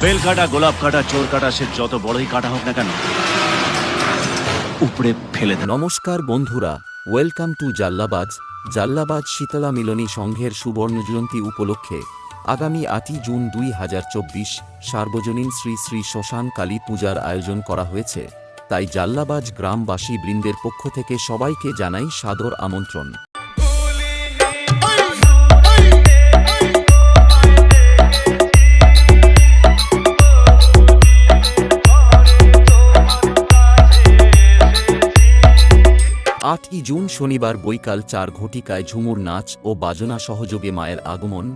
Bell কাটা, গোলাপ কাটা, চোর কাটা, সে যত বড়ই কাটা হোক না কেন উপরে ফেলে দেন। নমস্কার বন্ধুরা, ওয়েলকাম টু জাল্লাবাজ। জাল্লাবাজ শীতলা মিলনী সংঘের সুবর্ণজয়ন্তী উপলক্ষে আগামী 8 জুন 2024 সার্বজনীন শ্রী শ্রী শ্মশান কালী পূজার আয়োজন করা হয়েছে। তাই জাল্লাবাজ গ্রামবাসী বৃন্দের পক্ষ থেকে সবাইকে জানাই সাদর আমন্ত্রণ। 8 জুন শনিবার বৈকাল 4 ঘটিকায় ঝুমুর নাচ ও বাজনা সহযোগে মায়ের আগমন।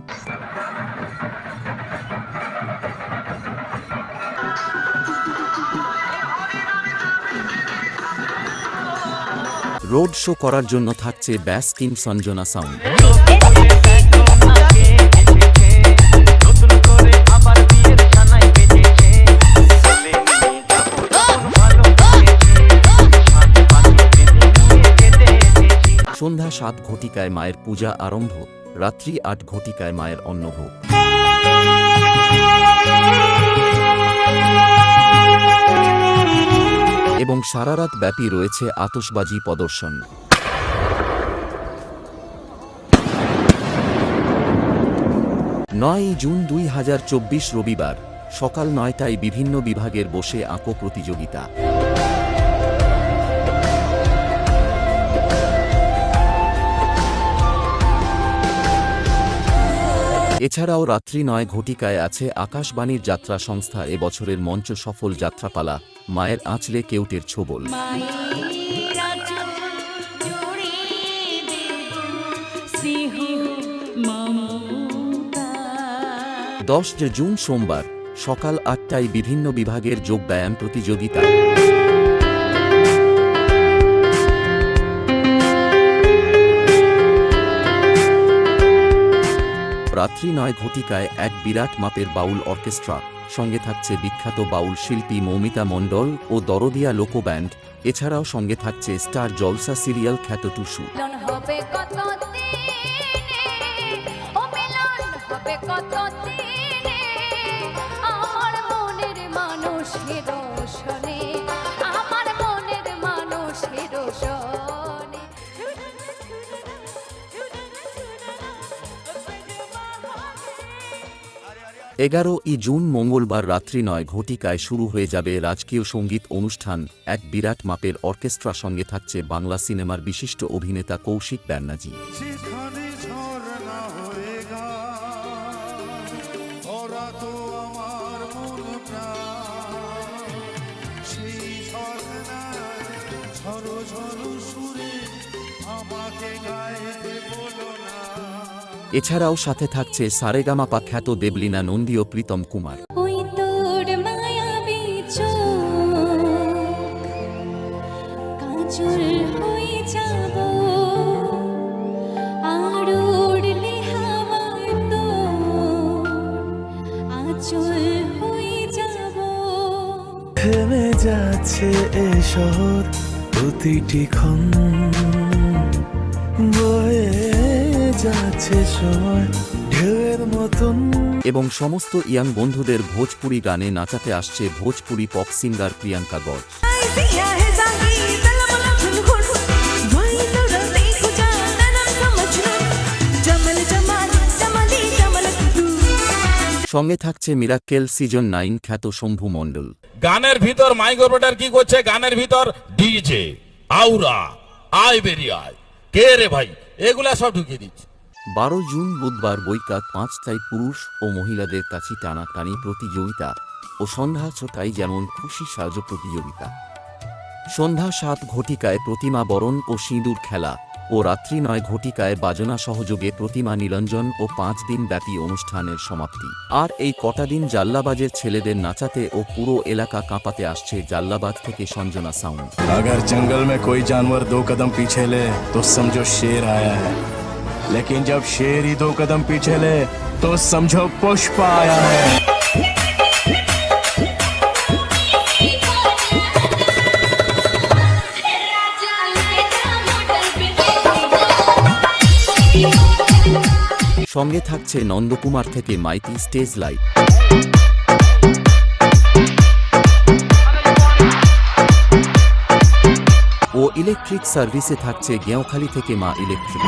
রোড শো করার জন্য থাকছে ব্যাস টিম সঞ্জনা সাউন্ড। সন্ধ্যা 7 ঘটিকায় মায়ের পূজা আরম্ভ, রাত্রি 8 ঘটিকায় মায়ের অন্নভোগ। এবং সারারাত ব্যাপী রয়েছে আতশবাজি প্রদর্শন। 9 জুন 2024 রবিবার সকাল 9টায় বিভিন্ন বিভাগের বসে আঁকো প্রতিযোগিতা। এছাড়াও রাত্রি 9 ঘটিকায় আছে আকাশবাণীর যাত্রা সংস্থা এবছরের মঞ্চ সফল যাত্রাপালা মায়ের আঁচলে কেউটের ছোবল। 10 জুন সোমবার সকাল 8টায় বিভিন্ন বিভাগের যোগব্যায়াম প্রতিযোগিতা। রাত্রি 9 ঘটিকায় এক বিরাট মাপের বাউল অর্কেস্ট্রা, সঙ্গে থাকছে বিখ্যাত বাউল শিল্পী মৌমিতা মণ্ডল ও দরদিয়া লোকব্যান্ড। এছাড়াও সঙ্গে থাকছে স্টার জলসা সিরিয়াল খ্যাত টুসু। এগারো জুন মঙ্গলবার রাত্রি 9 ঘটিকায় শুরু হয়ে যাবে রাজকীয় সঙ্গীত অনুষ্ঠান। এক বিরাট মাপের অর্কেস্ট্রা, সঙ্গে থাকছে বাংলা সিনেমার বিশিষ্ট অভিনেতা কৌশিক ব্যানার্জি। এছাড়াও সাথে থাকছে সারেগামাপা খ্যাত দেবলীনা নন্দী ও প্রীতম কুমার। থেমে যাচ্ছে এ শহর প্রতিটি ক্ষণ, বয়ে যাচ্ছে সময় ঢেউয়ের মতন। এবং সমস্ত ইয়াং বন্ধুদের ভোজপুরি গানে নাচাতে আসছে ভোজপুরি পপ সিঙ্গার প্রিয়াঙ্কা গজ। সঙ্গে থাকছে মিরাক্কেল সিজন 9 খ্যাত শম্ভু মণ্ডল। গানের ভিতর মাইক অপারেটর কি করছে? গানের ভিতর ডিজে আউরা আই বেরিয়ায় কে রে ভাই, এগুলা সব ঢুকিয়ে দিচ্ছে। 12 জুন বুধবার বৈকাল 5টায় পুরুষ ও মহিলাদের কাছে টানাটানি প্রতিযোগিতা ও সন্ধ্যা 6টায় যেমন খুশি সাজ প্রতিযোগিতা। সন্ধ্যা 7 ঘটিকায় প্রতিমা বরণ ও সিঁদুর খেলা ও রাত্রি 9 ঘটিকায় বাজনা সহযোগে প্রতিমা নিরঞ্জন ও 5 দিন ব্যাপী অনুষ্ঠানের সমাপ্তি। আর এই কটা দিন জাল্লাবাজের ছেলেদের নাচাতে ও পুরো এলাকা কাঁপাতে আসছে জাল্লাবাজ থেকে সঞ্জনা সাউন্ড। अगर जंगल में कोई जानवर 2 कदम पीछे ले तो समझो शेर आया है, लेकिन जब शेर ही 2 कदम पीछे ले तो समझो पुष्प आया है। সঙ্গে থাকছে নন্দকুমার থেকে মাইতি স্টেজ লাইট। ইলেকট্রিক সার্ভিসে থাকছে গেঁওখালি থেকে মা ইলেকট্রিক।